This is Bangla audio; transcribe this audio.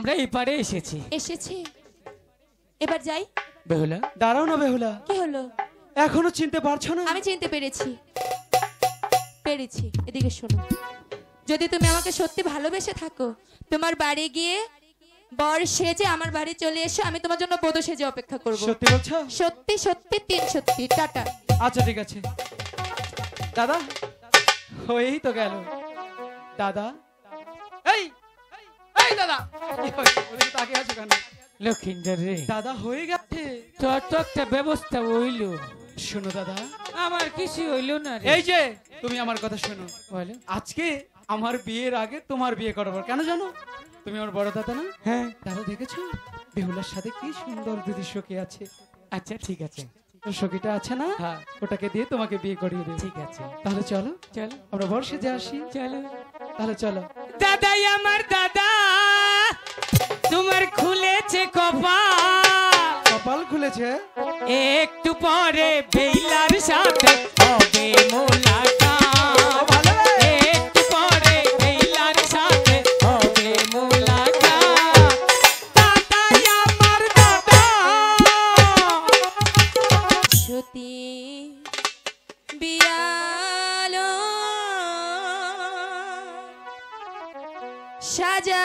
আমরা এই পারে এসেছি। এসেছি, এবার যাই। বেহুলা দাঁড়াও না বেহুলা, কি হলো? এখনো চিনতে পারছো না? আমি চিনতে পেরেছি, পেরেছি। এদিকে শোনো, যদি তুমি আমাকে সত্যি ভালোবেসে থাকো, তোমার বাড়ি গিয়ে বর সেজে আমার বাড়ি চলে এসো, আমি তোমার জন্য বধূ সেজে অপেক্ষা করব। সত্যি বলছো? সত্যি সত্যি, তিন সত্যি। টাটা। আচ্ছা ঠিক আছে দাদা, হয়েই তো গেল। দাদা, এই এই দাদা, কি হয়েছে? ওদিকে তাকিয়ে আছো কেন? লক্ষিন্দর রে, দাদা হয়ে গেছে। তোর তো একটা ব্যবস্থা হইল। শোনো দাদা, আমার কিছু হইল না রে। এই যে তুমি আমার কথা শোনো। বলো। আজকে আমার বিয়ের আগে তোমার বিয়ে করাবো। কেন জানো? তুমি আমার বড় দাদা না? হ্যাঁ। দাদা দেখেছো বেহুলার সাথে কি সুন্দর দিদি সখী আছে? আচ্ছা ঠিক আছে। তো সখীটা আছে না, হ্যাঁ ওটাকে দিয়ে তোমাকে বিয়ে করিয়ে দেবো। ঠিক আছে, তাহলে চলো চলো আমরা বর্ষে যে আসি। চলো। তাহলে চলো। দাদাই আমার দাদা, তোমার খুলেছে কপাল, কপাল খুলেছে। একটু পরে বেইলার সাথে হবে মোলাকাত, একটু পরে বেইলার সাথে হবে মোলাকাত। দাদাই আমার দাদা, সতী বিয়ালো সাজা